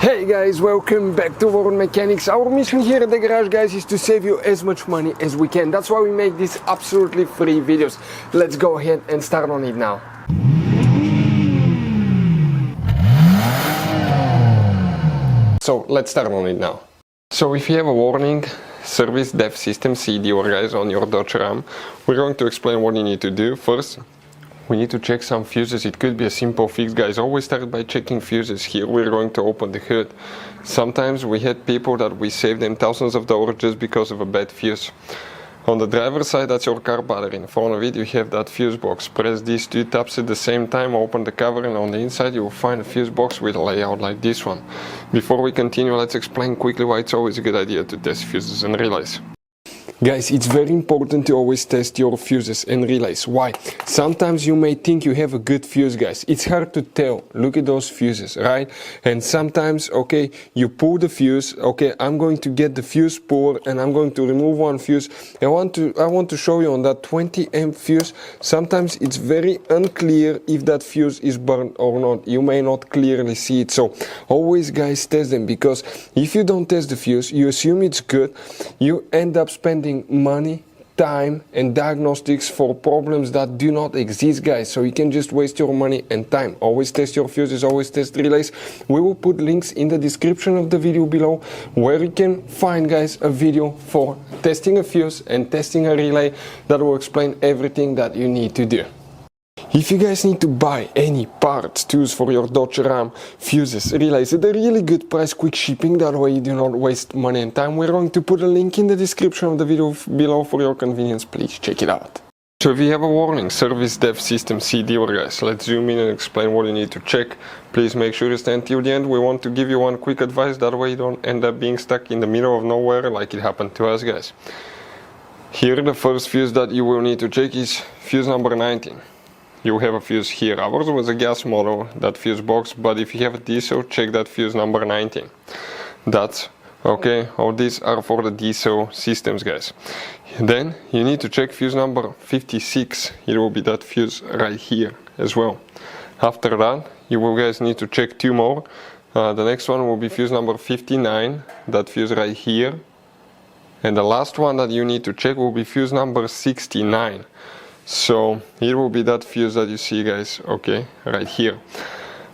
Hey guys, welcome back to World Mechanics. Our mission here at the garage, guys, is to save you as much money as we can. That's why we make these absolutely free videos. Let's go ahead and start on it now. So let's start on it now. So if you have a warning, service dev system CD or guys on your Dodge Ram, we're going to explain what you need to do. First, we need to check some fuses. It could be a simple fix, guys. Always start by checking fuses. Here we're going to open the hood. Sometimes we had people that we saved them thousands of dollars just because of a bad fuse. On the driver's side, that's your car battery. In front of it you have that fuse box. Press these two tabs at the same time, open the cover, and on the inside you will find a fuse box with a layout like this one. Before we continue, let's explain quickly why it's always a good idea to test fuses and relays. Guys, it's very important to always test your fuses and relays. Why? Sometimes you may think you have a good fuse, guys. It's hard to tell. Look at those fuses, right? And sometimes, okay, you pull the fuse. Okay, I'm going to get the fuse puller and I'm going to remove one fuse. I want to show you on that 20 amp fuse. Sometimes it's very unclear if that fuse is burned or not. You may not clearly see it. So always, guys, test them, because if you don't test the fuse, you assume it's good. You end up spending money, time and diagnostics for problems that do not exist, guys. So you can just waste your money and time. Always test your fuses, always test relays. We will put links in the description of the video below where you can find, guys, a video for testing a fuse and testing a relay that will explain everything that you need to do. If you guys need to buy any parts, tools for your Dodge Ram, fuses, relays at a really good price, quick shipping, that way you do not waste money and time, we're going to put a link in the description of the video below for your convenience. Please check it out. So if you have a warning, service dev system CD, or guys, let's zoom in and explain what you need to check. Please make sure you stay until the end. We want to give you one quick advice, that way you don't end up being stuck in the middle of nowhere like it happened to us, guys. Here the first fuse that you will need to check is fuse number 19. You have a fuse here. Ours was a gas model, that fuse box, but if you have a diesel, check that fuse number 19. That's okay. All these are for the diesel systems, guys. Then you need to check fuse number 56. It will be that fuse right here as well. After that, you will guys need to check two more. The next one will be fuse number 59, that fuse right here. And the last one that you need to check will be fuse number 69. So here will be that fuse that you see, guys, okay, right here.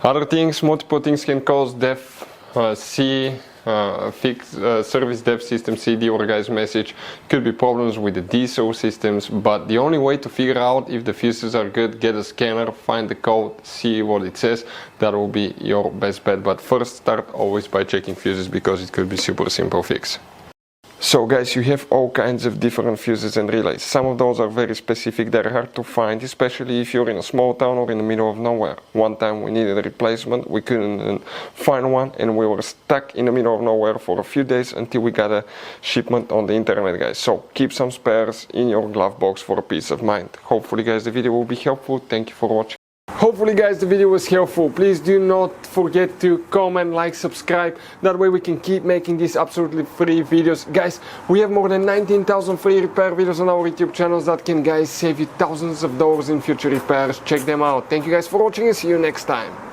Other things, multiple things can cause def service dev system CD or guys message. Could be problems with the diesel systems, but the only way to figure out if the fuses are good, get a scanner, find the code, see what it says. That will be your best bet. But first, start always by checking fuses, because it could be super simple fix. So guys, you have all kinds of different fuses and relays. Some of those are very specific, they're hard to find, especially if you're in a small town or in the middle of nowhere. One time we needed a replacement, we couldn't find one, and we were stuck in the middle of nowhere for a few days until we got a shipment on the internet, guys. So keep some spares in your glove box for a peace of mind. Hopefully, guys, the video will be helpful. Thank you for watching. Hopefully, guys, the video was helpful. Please do not forget to comment, like, subscribe. That way we can keep making these absolutely free videos. Guys, we have more than 19,000 free repair videos on our YouTube channels that can, guys, save you thousands of dollars in future repairs. Check them out. Thank you guys for watching and see you next time.